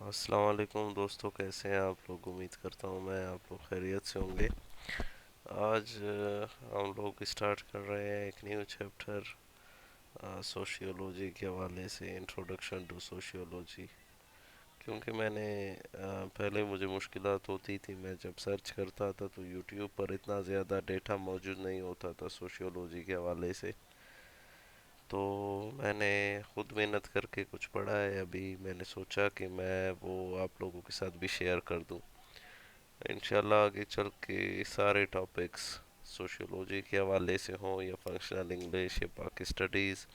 अस्सलाम वालेकुम दोस्तों, कैसे हैं आप लोग। उम्मीद करता हूँ मैं आप लोग खैरियत से होंगे। आज हम लोग स्टार्ट कर रहे हैं एक न्यू चैप्टर सोशियोलॉजी के हवाले से, इंट्रोडक्शन टू सोशियोलॉजी। क्योंकि पहले मुझे मुश्किलात होती थी, मैं जब सर्च करता था तो यूट्यूब पर इतना ज़्यादा डेटा मौजूद नहीं होता था सोशियोलॉजी के हवाले से। तो मैंने खुद मेहनत करके कुछ पढ़ा है, अभी मैंने सोचा कि मैं वो आप लोगों के साथ भी शेयर कर दूं। इंशाल्लाह आगे चल के सारे टॉपिक्स सोशियोलॉजी के हवाले से हों या फंक्शनल इंग्लिश या बाकी स्टडीज़,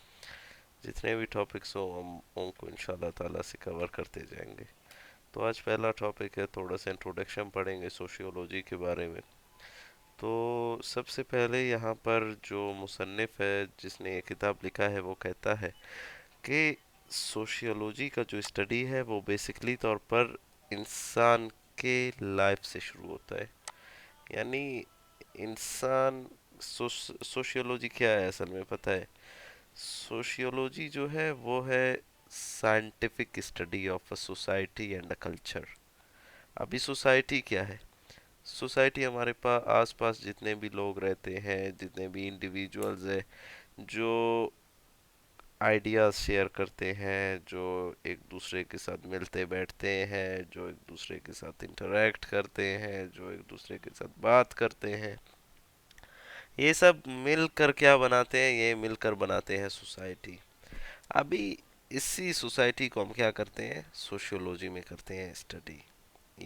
जितने भी टॉपिक्स हों हम उनको इंशाल्लाह ताला से कवर करते जाएंगे। तो आज पहला टॉपिक है, थोड़ा सा इंट्रोडक्शन पढ़ेंगे सोशियोलॉजी के बारे में। तो सबसे पहले यहाँ पर जो मुसन्निफ़ है जिसने ये किताब लिखा है वो कहता है कि सोशियोलॉजी का जो स्टडी है वो बेसिकली तौर पर इंसान के लाइफ से शुरू होता है। यानी इंसान सोशियोलॉजी क्या है असल में पता है। सोशियोलॉजी जो है वो है scientific study of a society and a culture. अभी सोसाइटी क्या है? सोसाइटी हमारे पास आसपास जितने भी लोग रहते हैं, जितने भी इंडिविजुअल्स हैं, जो आइडियाज़ शेयर करते हैं, जो एक दूसरे के साथ मिलते बैठते हैं, जो एक दूसरे के साथ इंटरेक्ट करते हैं, जो एक दूसरे के साथ बात करते हैं, ये सब मिलकर क्या बनाते हैं? ये मिलकर बनाते हैं सोसाइटी। अभी इसी सोसाइटी को हम क्या करते हैं? सोशियोलॉजी में करते हैं स्टडी।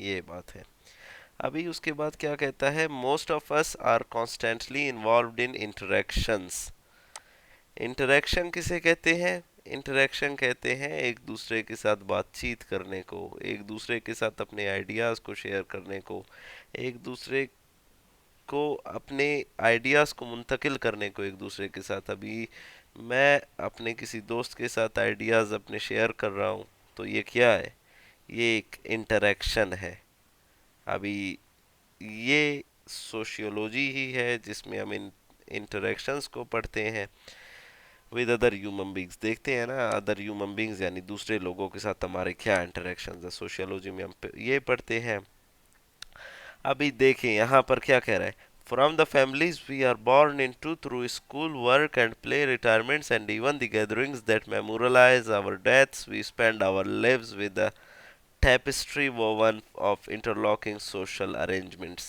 ये बात है। अभी उसके बाद क्या कहता है? Most of us are constantly involved in interactions. Interaction किसे कहते हैं? इंटरेक्शन कहते हैं एक दूसरे के साथ बातचीत करने को, एक दूसरे के साथ अपने आइडियाज़ को शेयर करने को, एक दूसरे को अपने आइडियाज़ को मुंतकिल करने को एक दूसरे के साथ। अभी मैं अपने किसी दोस्त के साथ आइडियाज़ अपने शेयर कर रहा हूँ, तो ये क्या है? ये एक इंटरेक्शन है। अभी ये सोशियोलॉजी ही है जिसमें हम इन इंटरेक्शंस को पढ़ते हैं विद अदर ह्यूमन बींग्स। देखते हैं ना, अदर ह्यूमन बींग्स यानी दूसरे लोगों के साथ हमारे क्या इंटरेक्शंस है, सोशियोलॉजी में हम ये पढ़ते हैं। अभी देखें यहाँ पर क्या कह रहा है। From the families we are born into through school work and play retirements and even the gatherings that memorialize our deaths we spend our lives with a tapestry woven of interlocking social arrangements।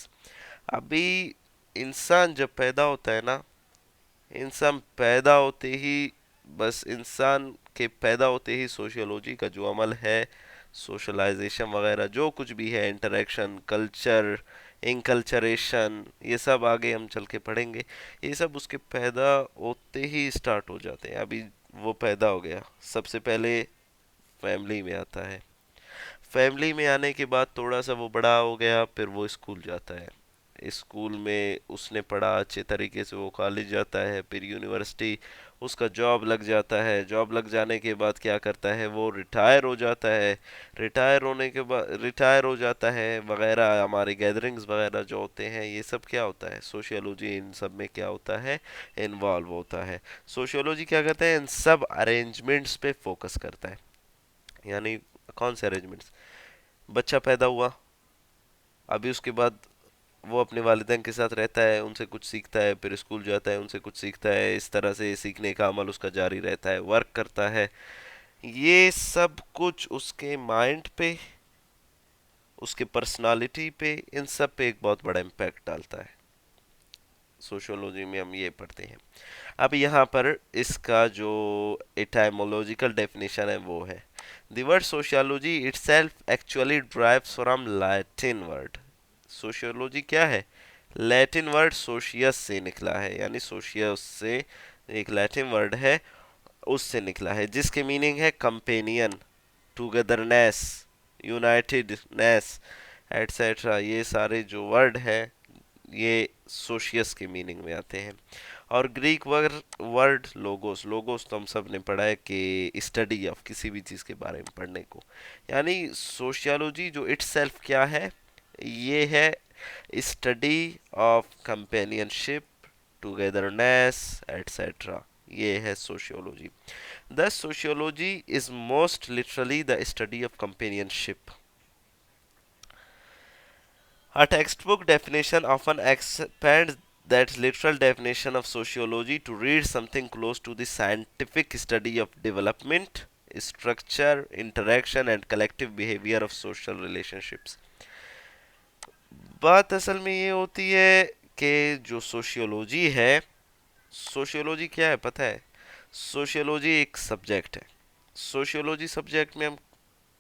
अभी इंसान जब पैदा होता है ना, इंसान पैदा होते ही, बस इंसान के पैदा होते ही सोशियोलॉजी का जो अमल है, सोशलाइजेशन वगैरह जो कुछ भी है, इंटरेक्शन, कल्चर, इंकल्चरेशन, ये सब आगे हम चल के पढ़ेंगे। ये सब उसके पैदा होते ही स्टार्ट हो जाते हैं। अभी वो पैदा हो गया, सबसे पहले फैमिली में आता है। फैमिली में आने के बाद थोड़ा सा वो बड़ा हो गया, फिर वो स्कूल जाता है। स्कूल में उसने पढ़ा अच्छे तरीके से, वो कॉलेज जाता है, फिर यूनिवर्सिटी, उसका जॉब लग जाता है। जॉब लग जाने के बाद क्या करता है? वो रिटायर हो जाता है। रिटायर होने के बाद रिटायर हो जाता है वगैरह। हमारे गैदरिंग्स वगैरह जो होते हैं, ये सब क्या होता है? सोशियोलॉजी इन सब में क्या होता है? इन्वॉल्व होता है। सोशियोलॉजी क्या करता है? इन सब अरेंजमेंट्स पे फोकस करता है। यानी कौन से अरेंजमेंट्स? बच्चा पैदा हुआ, अभी उसके बाद वो अपने वालिदैन के साथ रहता है, उनसे कुछ सीखता है, फिर स्कूल जाता है, उनसे कुछ सीखता है। इस तरह से सीखने का अमल उसका जारी रहता है, वर्क करता है। ये सब कुछ उसके माइंड पे, उसके पर्सनालिटी पे, इन सब पे एक बहुत बड़ा इम्पैक्ट डालता है। सोशियोलॉजी में हम ये पढ़ते हैं। अब यहाँ पर इसका जो एटाइमोलॉजिकल डेफिनेशन है वो है, the word sociology itself actually drives from Latin word. Sociology क्या है? लैटिन वर्ड सोशियस से निकला है, यानी सोशियस से एक लैटिन वर्ड है, उससे निकला है, जिसके मीनिंग है कंपेनियन, टुगेदरनेस, यूनाइटेडनेस, एटसेट्रा। ये सारे जो वर्ड है ये सोशियस के मीनिंग में आते हैं। और Greek word word logos, logos तो हम सब ने पढ़ा है कि स्टडी ऑफ किसी भी चीज़ के बारे में पढ़ने को। यानी सोशियोलॉजी जो इट सेल्फ क्या है? ये है study of companionship, togetherness, etcetera. ये है sociology. The sociology is most literally the study of companionship. A textbook definition often expands that literal definition of sociology to read something close to the scientific study of development, structure, interaction, and collective behavior of social relationships. बात असल में ये होती है कि जो sociology है, sociology क्या है पता है? सोशियोलॉजी एक सब्जेक्ट है। सोशियोलॉजी सब्जेक्ट में हम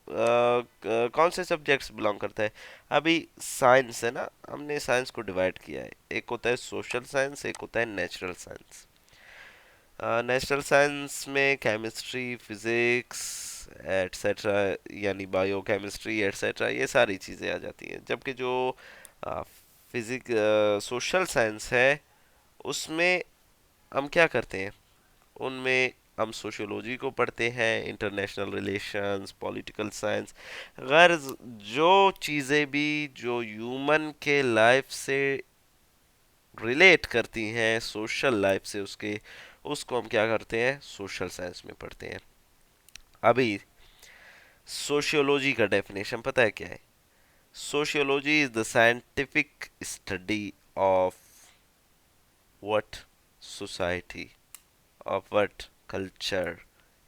कौन से सब्जेक्ट्स बिलोंग करता है? अभी साइंस है ना, हमने साइंस को डिवाइड किया है, एक होता है सोशल साइंस, एक होता है नेचुरल साइंस। नेचुरल साइंस में केमिस्ट्री, फिजिक्स एटसेट्रा, यानी बायो केमिस्ट्री एटसेट्रा, ये सारी चीज़ें आ जाती हैं। जबकि जो फिजिक सोशल साइंस है, उसमें हम क्या करते हैं? उनमें हम सोशियोलॉजी को पढ़ते हैं, इंटरनेशनल रिलेशंस, पॉलिटिकल साइंस, गर्ज जो चीज़ें भी जो ह्यूमन के लाइफ से रिलेट करती हैं, सोशल लाइफ से उसके, उसको हम क्या करते हैं? सोशल साइंस में पढ़ते हैं। अभी सोशियोलॉजी का डेफिनेशन पता है क्या है? Sociology is the scientific study of what? Society, of what? Culture,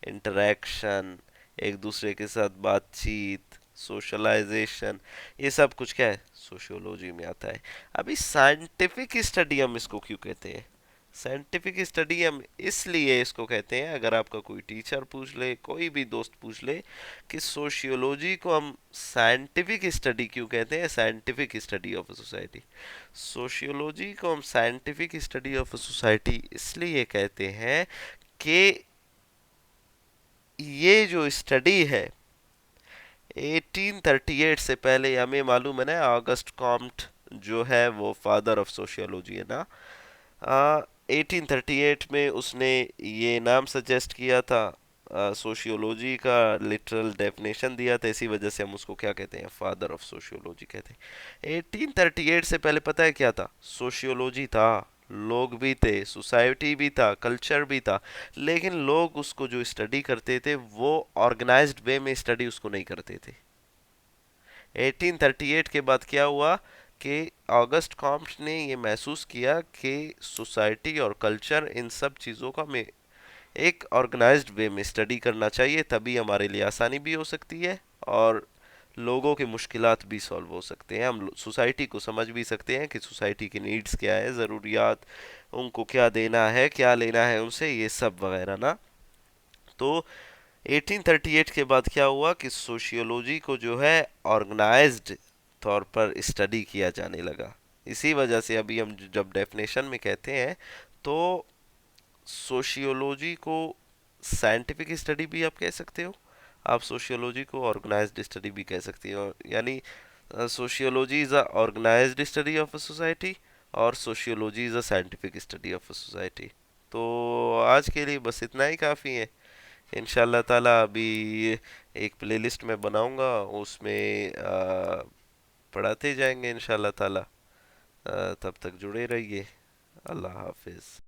interaction, एक दूसरे के साथ बातचीत, सोशलाइजेशन, ये सब कुछ क्या है? सोशियोलॉजी में आता है। अभी साइंटिफिक स्टडी हम इसको क्यों कहते हैं? साइंटिफिक स्टडी हम इसलिए इसको कहते हैं, अगर आपका कोई टीचर पूछ ले, कोई भी दोस्त पूछ ले कि सोशियोलॉजी को हम साइंटिफिक स्टडी क्यों कहते हैं, scientific study of a society, sociology को हम scientific study of a society इसलिए कहते हैं कि ये जो स्टडी है 1838 से पहले, हमें मालूम है ना, ऑगस्ट कॉम्ट जो है वो फादर ऑफ सोशियोलॉजी है ना। 1838 में उसने ये नाम सजेस्ट किया था, सोशियोलॉजी का लिटरल डेफिनेशन दिया था, इसी वजह से हम उसको क्या कहते हैं? फादर ऑफ सोशियोलॉजी कहते हैं। 1838 से पहले पता है क्या था? सोशियोलॉजी था, लोग भी थे, सोसाइटी भी था, कल्चर भी था, लेकिन लोग उसको जो स्टडी करते थे वो ऑर्गेनाइज्ड वे में स्टडी उसको नहीं करते थे। 1838 के बाद क्या हुआ कि ऑगस्ट कॉम्ट ने ये महसूस किया कि सोसाइटी और कल्चर, इन सब चीज़ों का में एक ऑर्गेनाइज्ड वे में स्टडी करना चाहिए, तभी हमारे लिए आसानी भी हो सकती है और लोगों के मुश्किलात भी सॉल्व हो सकते हैं। हम सोसाइटी को समझ भी सकते हैं कि सोसाइटी की नीड्स क्या है, ज़रूरियात, उनको क्या देना है, क्या लेना है उनसे, ये सब वगैरह ना। तो 1838 के बाद क्या हुआ कि सोशियोलॉजी को जो है ऑर्गेनाइज्ड तौर पर स्टडी किया जाने लगा। इसी वजह से अभी हम जब डेफिनेशन में कहते हैं तो सोशियोलॉजी को साइंटिफिक स्टडी भी आप कह सकते हो, आप सोशियोलॉजी को ऑर्गेनाइज्ड स्टडी भी कह सकती हो। यानी sociology is a organised study of a society और sociology is a scientific study of a society. तो आज के लिए बस इतना ही काफ़ी है। इंशाल्लाह ताला अभी एक प्लेलिस्ट में बनाऊंगा, उसमें पढ़ाते जाएंगे इंशाल्लाह ताला। तब तक जुड़े रहिए। अल्लाह हाफिज़।